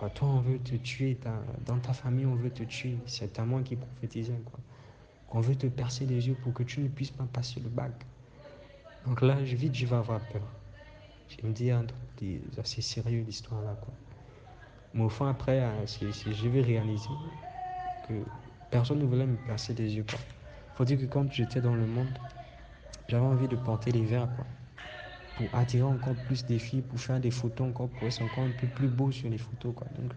Toi, on veut te tuer, dans ta famille, on veut te tuer. C'est à moi qui prophétisais, quoi. On veut te percer les yeux pour que tu ne puisses pas passer le bac. Donc là, vite, je vais avoir peur. Je me dis, c'est assez sérieux l'histoire là, quoi. Mais au fond, après, je vais réaliser que personne ne voulait me percer les yeux, quoi. Faut dire que quand j'étais dans le monde, j'avais envie de porter les verres, quoi. Pour attirer encore plus des filles, pour faire des photos encore, pour être encore un peu plus beau sur les photos, quoi. Donc,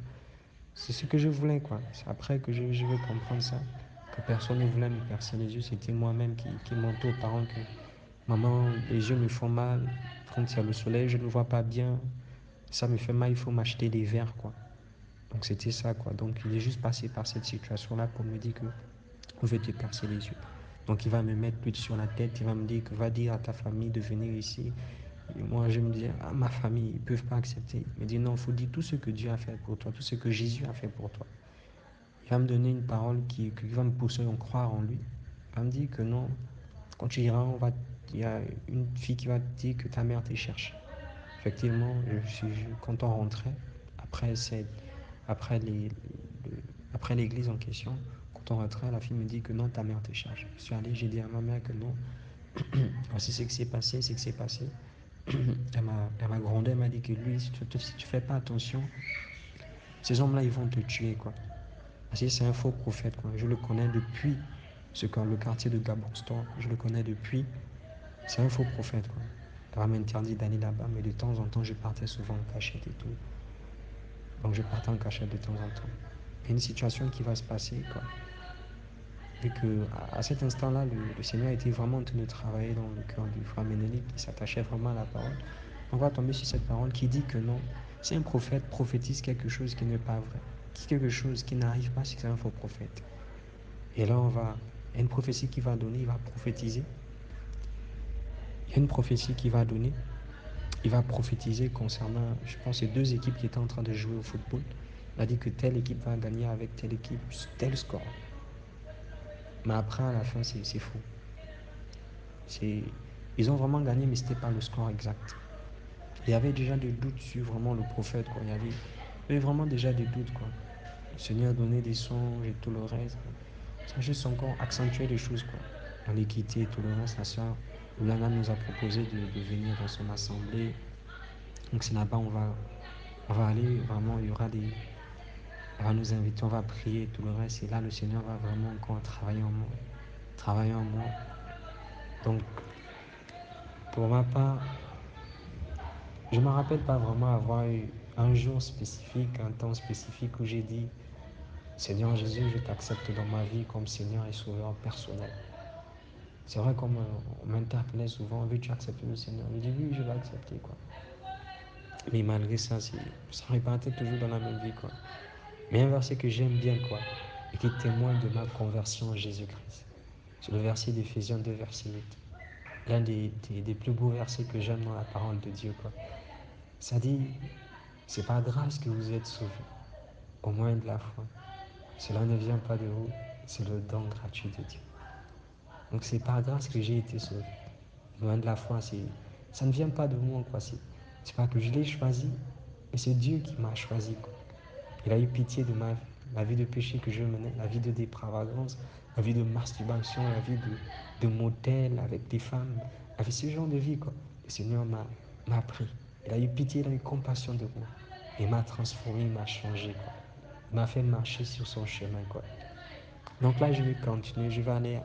c'est ce que je voulais, quoi. C'est après que je veux comprendre ça, que personne ne voulait me percer les yeux. C'était moi-même qui mentais aux parents que maman, les yeux me font mal. Quand il y a le soleil, je ne vois pas bien. Ça me fait mal, il faut m'acheter des verres, quoi. Donc c'était ça, quoi. Donc il est juste passé par cette situation-là pour me dire que on veut te percer les yeux. Donc il va me mettre l'huile sur la tête, il va me dire que va dire à ta famille de venir ici. Et moi je me dis, ah, ma famille, ils ne peuvent pas accepter. Il me dit, non, il faut dire tout ce que Dieu a fait pour toi, tout ce que Jésus a fait pour toi. Il va me donner une parole qui va me pousser à croire en lui. Il va me dire que non, quand tu iras, il y a une fille qui va te dire que ta mère te cherche. Effectivement, quand on rentrait, après, après, après l'église en question, quand on rentrait, la fille me dit que non, ta mère te cherche. Je suis allé, j'ai dit à ma mère que non. Voici ce qui s'est passé, ce qui s'est passé. Elle m'a grondé, elle m'a dit que lui, si tu ne fais pas attention, ces hommes-là, ils vont te tuer, quoi. Parce que c'est un faux prophète, quoi. Je le connais depuis le quartier de Gabourgstor, je le connais depuis. C'est un faux prophète, quoi. Elle m'a interdit d'aller là-bas, mais de temps en temps, je partais souvent en cachette et tout. Donc je partais en cachette de temps en temps. Il y a une situation qui va se passer, quoi. Vu que à cet instant-là, le Seigneur était vraiment en train de travailler dans le cœur du frère Ménélique, qui s'attachait vraiment à la parole. On va tomber sur cette parole qui dit que non, si un prophète prophétise quelque chose qui n'est pas vrai, quelque chose qui n'arrive pas, c'est un faux prophète. Et là, il y a une prophétie qui va donner, il va prophétiser. Il y a une prophétie qui va donner, il va prophétiser concernant, je pense, ces deux équipes qui étaient en train de jouer au football. Il a dit que telle équipe va gagner avec telle équipe, tel score. Mais après, à la fin, c'est faux. Ils ont vraiment gagné, mais ce n'était pas le score exact. Il y avait déjà des doutes sur vraiment le prophète, quoi. Il y avait vraiment déjà des doutes, quoi. Le Seigneur donnait des songes et tout le reste. Ça a juste encore accentué les choses, quoi. L'équité et tout le reste, la sœur Lulana nous a proposé de venir dans son assemblée. Donc c'est là-bas on va aller, vraiment, il y aura des... Elle va nous inviter, on va prier et tout le reste. Et là, le Seigneur va vraiment encore travailler en moi. Travailler en moi. Donc, pour ma part, je ne me rappelle pas vraiment avoir eu un jour spécifique, un temps spécifique où j'ai dit, Seigneur Jésus, je t'accepte dans ma vie comme Seigneur et Sauveur personnel. C'est vrai qu'on m'interpellait souvent, veux-tu accepter le Seigneur? Je dis oui, je vais accepter, quoi. Mais malgré ça, ça repartait toujours dans la même vie, quoi. Mais un verset que j'aime bien, quoi, et qui témoigne de ma conversion en Jésus-Christ. C'est le verset d'Éphésiens 2, verset 8. L'un des plus beaux versets que j'aime dans la parole de Dieu, quoi. Ça dit, c'est par grâce que vous êtes sauvés, au moins de la foi. Cela ne vient pas de vous, c'est le don gratuit de Dieu. Donc c'est par grâce que j'ai été sauvé. Loin de la foi, ça ne vient pas de moi, quoi. C'est pas que je l'ai choisi, mais c'est Dieu qui m'a choisi, quoi. Il a eu pitié de ma vie, la vie de péché que je menais, la vie de dépravance, la vie de masturbation, la vie de motel avec des femmes, la vie, ce genre de vie, quoi. Le Seigneur m'a pris. Il a eu pitié, il a eu compassion de moi. Il m'a transformé, il m'a changé, quoi. Il m'a fait marcher sur son chemin, quoi. Donc là, je vais continuer, je vais aller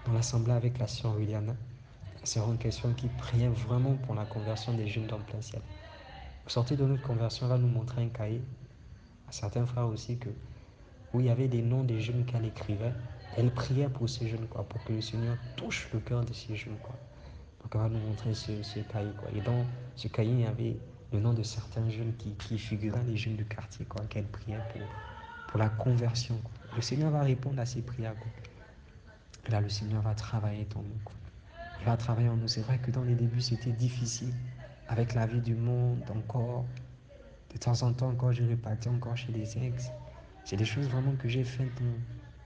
dans l'assemblée avec la sœur Williana. C'est une question qui priait vraiment pour la conversion des jeunes dans le plein ciel. Au sortir de notre conversion, elle va nous montrer un cahier, à certains frères aussi, où il y avait des noms des jeunes qu'elle écrivait. Elle priait pour ces jeunes, quoi, pour que le Seigneur touche le cœur de ces jeunes, quoi. Donc elle va nous montrer ce cahier, quoi. Et dans ce cahier, il y avait le nom de certains jeunes qui figuraient, les jeunes du quartier, quoi, qu'elle priait pour la conversion, quoi. Le Seigneur va répondre à ces prières, quoi. Et là, le Seigneur va travailler en nous, quoi. Il va travailler en nous. C'est vrai que dans les débuts, c'était difficile. Avec la vie du monde, encore. De temps en temps, encore, je repartais encore chez les ex. C'est des choses vraiment que j'ai faites dans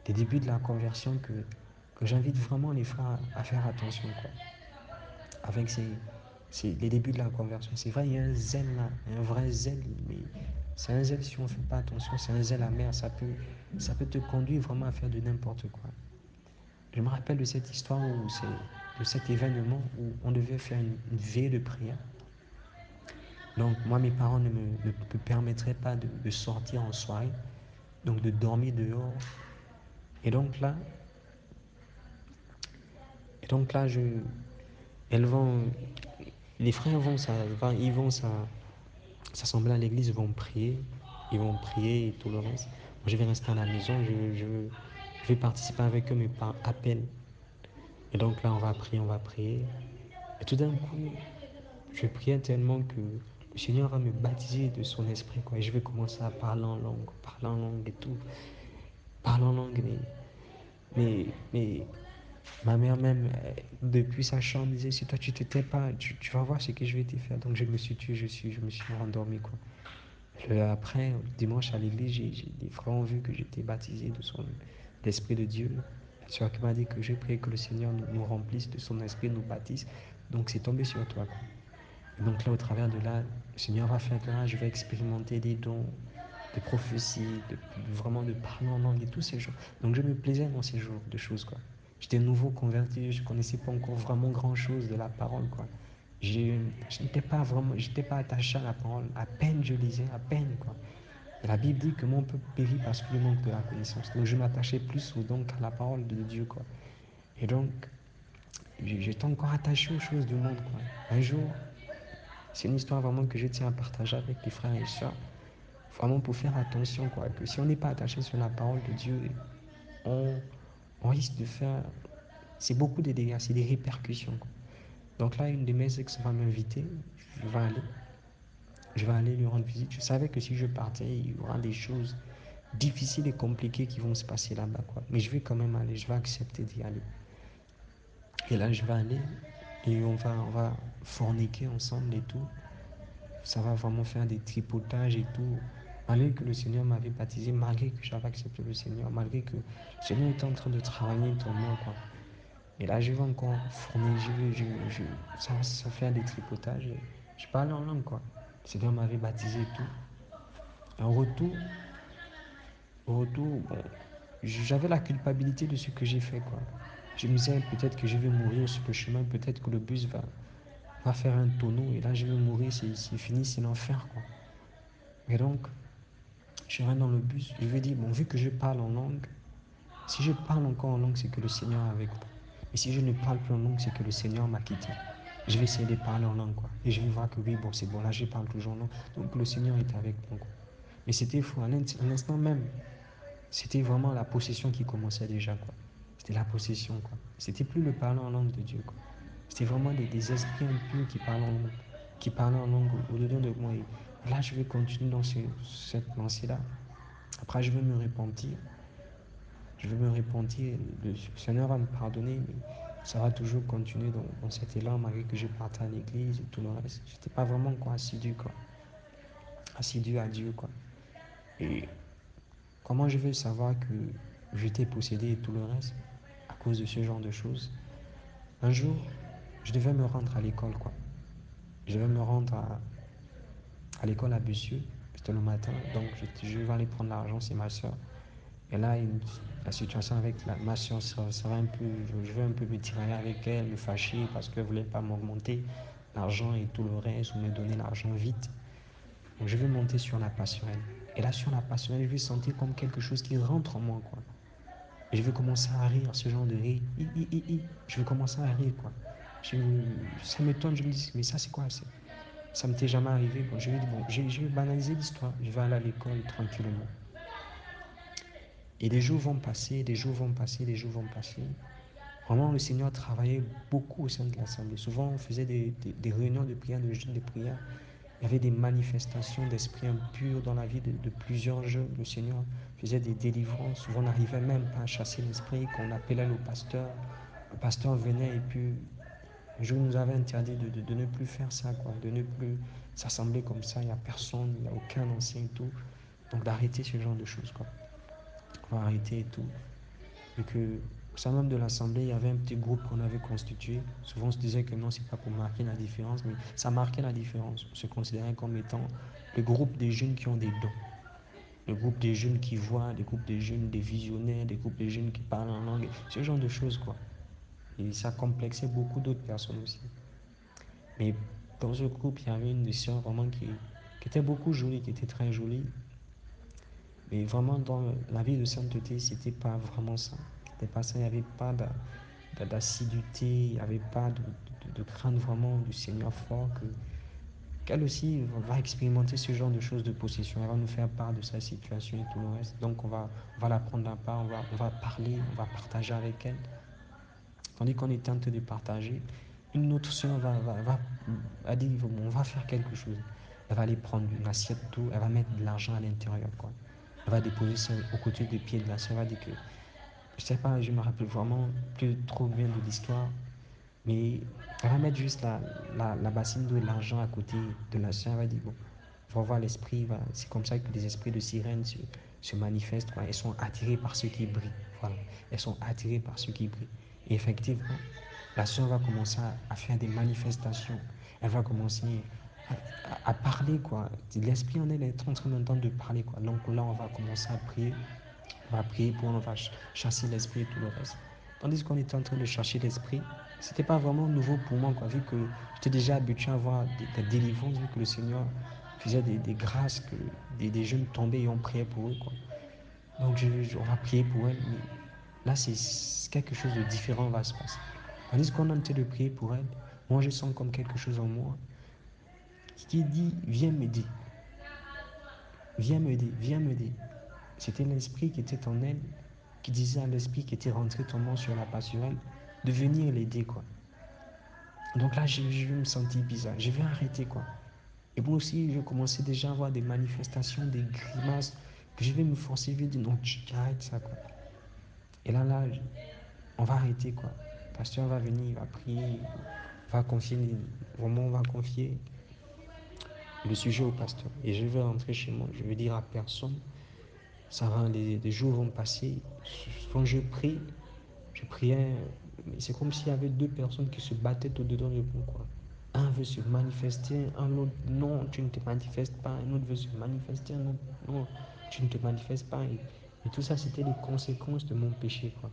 les débuts de la conversion que j'invite vraiment les frères à faire attention, quoi. Avec les débuts de la conversion. C'est vrai, il y a un zèle là, un vrai zèle, mais C'est un zèle, si on ne fait pas attention, c'est un zèle amer. Ça peut te conduire vraiment à faire de n'importe quoi. Je me rappelle de cette histoire de cet événement où on devait faire une veille de prière. Donc moi, mes parents ne me permettraient pas de sortir en soirée, donc de dormir dehors. Et donc là, et donc là je, elles vont, les frères ils vont s'assembler à l'église, ils vont prier et tout le reste. Moi, je vais rester à la maison, je vais participer avec eux, mais par appel. Et donc là, on va prier. Et tout d'un coup, je priais tellement que le Seigneur va me baptiser de son esprit, quoi. Et je vais commencer à parler en langue et tout, parler en langue. Mais ma mère même, depuis sa chambre, disait, si toi tu te tais pas, tu vas voir ce que je vais te faire. Donc je me suis tué, je me suis rendormi, quoi. Après, dimanche à l'église, les frères ont vu que j'étais baptisé l'Esprit de Dieu. La soeur qui m'a dit que j'ai prié que le Seigneur nous remplisse de son esprit, nous baptise. Donc c'est tombé sur toi, quoi. Et donc là, au travers de là, le Seigneur va faire que là, je vais expérimenter des dons, des prophéties, vraiment de parler en langue et tous ces jours. Donc je me plaisais dans ces jours de choses, quoi. J'étais nouveau converti, je ne connaissais pas encore vraiment grand-chose de la parole, quoi. Je n'étais pas vraiment, j'étais pas attaché à la parole. À peine je lisais, à peine, quoi. Et la Bible dit que mon peuple périt parce que le manque de la connaissance. Donc je m'attachais plus donc à la parole de Dieu, quoi. Et donc, j'étais encore attaché aux choses du monde, quoi. Un jour, c'est une histoire vraiment que je tiens à partager avec les frères et sœurs. Vraiment pour faire attention, quoi. Que si on n'est pas attaché sur la parole de Dieu, on, on risque de faire. C'est beaucoup de dégâts, c'est des répercussions, quoi. Donc là, une de mes ex va m'inviter, je vais aller. Je vais aller lui rendre visite. Je savais que si je partais, il y aura des choses difficiles et compliquées qui vont se passer là-bas, quoi. Mais je vais quand même aller, je vais accepter d'y aller. Et là, je vais aller et on va forniquer ensemble et tout. Ça va vraiment faire des tripotages et tout. Malgré que le Seigneur m'avait baptisé, malgré que j'avais accepté le Seigneur, malgré que le Seigneur était en train de travailler dans moi, quoi. Et là, je vais encore fournir, ça va faire des tripotages. Je parle en langue, quoi. Le Seigneur m'avait baptisé et tout. Et au retour, bon, j'avais la culpabilité de ce que j'ai fait, quoi. Je me disais peut-être que je vais mourir sur le chemin, peut-être que le bus va faire un tonneau et là je vais mourir, c'est fini, c'est l'enfer, quoi. Et donc, je rentre dans le bus, je vais dire, bon, vu que je parle en langue, si je parle encore en langue, c'est que le Seigneur est avec moi. Et si je ne parle plus en langue, c'est que le Seigneur m'a quitté. Je vais essayer de parler en langue, quoi. Et je vais voir que oui, bon, c'est bon, là je parle toujours en langue. Donc le Seigneur est avec moi, quoi. Mais c'était fou, à l'instant même, c'était vraiment la possession qui commençait déjà, quoi. C'était la possession, quoi. C'était plus le parler en langue de Dieu, quoi. C'était vraiment des esprits impurs qui parlaient en langue au-dedans de moi. Et là, je vais continuer dans cette lancée-là. Après, je vais me repentir. Je vais me repentir. Le Seigneur va me pardonner, mais ça va toujours continuer dans cet élan, malgré que je parte à l'église et tout le reste. J'étais pas vraiment quoi, assidu, quoi. Assidu à Dieu, quoi. Et comment je vais savoir que j'étais possédé et tout le reste à cause de ce genre de choses? Un jour, je devais me rendre à l'école, quoi. Je devais me rendre à l'école à Bussieux. C'était le matin, donc je vais aller prendre l'argent, c'est ma soeur. Et là, la situation avec ma soeur, ça va un peu, je vais un peu me tirailler avec elle, me fâcher parce qu'elle ne voulait pas m'augmenter l'argent et tout le reste, ou me donner l'argent vite. Donc je vais monter sur la passerelle. Et là, sur la passerelle, je vais sentir comme quelque chose qui rentre en moi, quoi. Et je vais commencer à rire, ce genre de rire. Je vais commencer à rire, quoi. Je, Ça m'étonne, je me dis, mais ça, c'est quoi? Ça ne m'était jamais arrivé. Bon, je vais dire, bon, je vais banaliser l'histoire. Je vais aller à l'école tranquillement. Et des jours vont passer, des jours vont passer, des jours vont passer. Vraiment, le Seigneur travaillait beaucoup au sein de l'Assemblée. Souvent, on faisait des réunions de prière, de jeûne de prière. Il y avait des manifestations d'esprit impur dans la vie de plusieurs jeunes. Le Seigneur faisait des délivrances. Souvent, on n'arrivait même pas à chasser l'esprit, qu'on appelait le pasteur. Le pasteur venait et puis un jour, il nous avait interdit de ne plus faire ça, quoi, de ne plus s'assembler comme ça. Il n'y a personne, il n'y a aucun ancien et tout. Donc, d'arrêter ce genre de choses, quoi. On va arrêter et tout. Et que sein même de l'Assemblée, il y avait un petit groupe qu'on avait constitué. Souvent, on se disait que non, c'est pas pour marquer la différence, mais ça marquait la différence. On se considérait comme étant le groupe des jeunes qui ont des dons. Le groupe des jeunes qui voient, le groupe des jeunes, des visionnaires, des groupes des jeunes qui parlent en langue, ce genre de choses, quoi. Et ça complexait beaucoup d'autres personnes aussi. Mais dans ce groupe, il y avait une des sœurs vraiment qui était beaucoup jolie, qui était très jolie. Mais vraiment, dans la vie de sainteté, c'était pas vraiment ça. C'était pas ça, il n'y avait pas d'assiduité, il n'y avait pas de crainte vraiment du Seigneur fort. Qu'elle aussi va expérimenter ce genre de choses de possession. Elle va nous faire part de sa situation et tout le reste. Donc on va la prendre à part, on va parler, on va partager avec elle. Tandis qu'on est en train de partager, une autre soeur va dire, bon, on va faire quelque chose. Elle va aller prendre une assiette d'eau, elle va mettre de l'argent à l'intérieur, quoi. Elle va déposer ça aux côtés des pieds de la soeur. Elle va dire que, je sais pas, je me rappelle vraiment plus trop bien de l'histoire, mais elle va mettre juste la bassine d'eau et l'argent à côté de la soeur. Elle va dire, bon, on va voir l'esprit, c'est comme ça que les esprits de sirène se manifestent, quoi. Elles sont attirées par ce qui brille. Voilà. Elles sont attirées par ce qui brille. Et effectivement, la soeur va commencer à faire des manifestations. Elle va commencer à parler, quoi. L'esprit en elle est en train d'entendre de parler, quoi. Donc là, on va commencer à prier. On va prier pour, on va chasser l'esprit et tout le reste. Tandis qu'on était en train de chercher l'esprit, c'était pas vraiment nouveau pour moi, quoi, vu que j'étais déjà habitué à voir des délivrances, vu que le Seigneur faisait des grâces, que des jeunes tombaient et on priait pour eux, quoi. Donc on va prier pour elle, mais là c'est quelque chose de différent va se passer. Tandis qu'on est en train de prier pour elle, moi je sens comme quelque chose en moi qui dit viens m'aider, viens m'aider, viens m'aider. C'était l'esprit qui était en elle, qui disait à l'esprit qui était rentré tombant sur la passerelle de venir l'aider, quoi. Donc là, je vais me sentir bizarre. Je vais arrêter, quoi. Et moi aussi, je commençais déjà à avoir des manifestations, des grimaces, que je vais me forcer, je vais dire non, tu arrêtes ça, quoi. Et là, on va arrêter, quoi. Le pasteur va venir, il va prier, va confier, vraiment, on va confier le sujet au pasteur. Et je vais rentrer chez moi, je vais dire à personne, ça va, les jours vont passer. Quand je prie, je priais, mais c'est comme s'il y avait deux personnes qui se battaient au-dedans de moi, quoi. Un veut se manifester, un autre, non, tu ne te manifestes pas. Un autre veut se manifester, un autre, non, tu ne te manifestes pas. Et tout ça, c'était les conséquences de mon péché, quoi.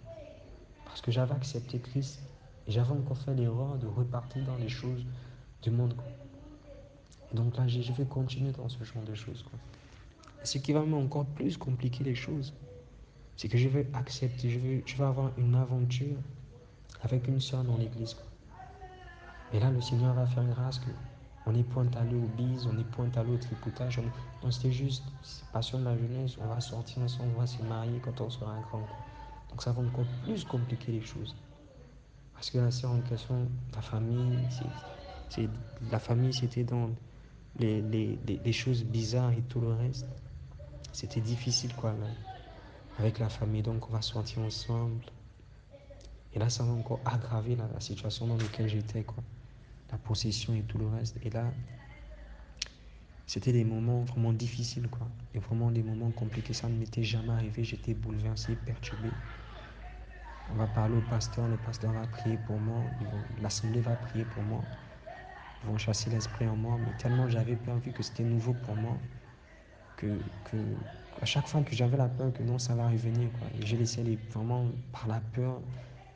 Parce que j'avais accepté Christ et j'avais encore fait l'erreur de repartir dans les choses du monde, quoi. Et donc là, je vais continuer dans ce genre de choses, quoi. Et ce qui va encore plus compliquer les choses, c'est que je vais accepter, je vais avoir une aventure avec une soeur dans l'église, quoi. Et là, le Seigneur va faire grâce que on est point allé au bise, on est point allé au tripotage. Non, c'était juste, c'est passion de la jeunesse, on va sortir ensemble, on va se marier quand on sera grand, quoi. Donc ça va encore plus compliquer les choses. Parce que la sœur en question, la famille, c'était dans les choses bizarres et tout le reste. C'était difficile, quoi, là, avec la famille. Donc on va sortir ensemble. Et là, ça va encore aggraver la situation dans laquelle j'étais, quoi. La possession et tout le reste. Et là, c'était des moments vraiment difficiles, quoi. Et vraiment des moments compliqués. Ça ne m'était jamais arrivé. J'étais bouleversé, perturbé. On va parler au pasteur. Le pasteur va prier pour moi. L'assemblée va prier pour moi. Ils vont chasser l'esprit en moi. Mais tellement j'avais peur, vu que c'était nouveau pour moi, que, que à chaque fois que j'avais la peur que non, ça va revenir, quoi. Et j'ai laissé vraiment par la peur.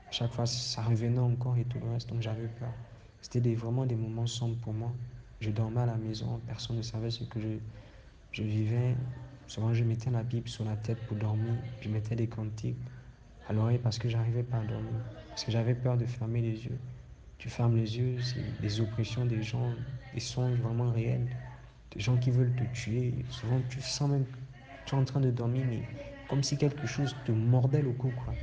À chaque fois, ça revenait encore et tout le reste. Donc j'avais peur. C'était vraiment des moments sombres pour moi. Je dormais à la maison. Personne ne savait ce que je vivais. Souvent, je mettais la Bible sur la tête pour dormir. Je mettais des cantiques à l'oreille parce que j'arrivais pas à dormir. Parce que j'avais peur de fermer les yeux. Tu fermes les yeux, c'est des oppressions des gens, des songes vraiment réels, des gens qui veulent te tuer. Souvent, tu sens même que tu es en train de dormir, mais comme si quelque chose te mordait le cou, quoi.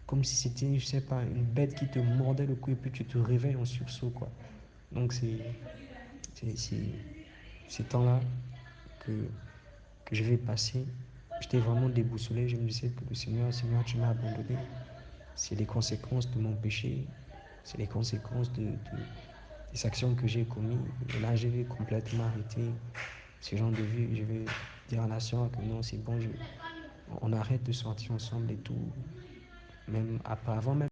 Comme si c'était, je sais pas, une bête qui te mordait le cou et puis tu te réveilles en sursaut, quoi. Donc, c'est ces temps-là que, que je vais passer. J'étais vraiment déboussolé. Je me disais que le Seigneur, tu m'as abandonné. C'est les conséquences de mon péché. C'est les conséquences des actions que j'ai commises. Et là, je vais complètement arrêter ce genre de vie. Je vais dire à la sœur que non, c'est bon, on arrête de sortir ensemble et tout. même après, avant même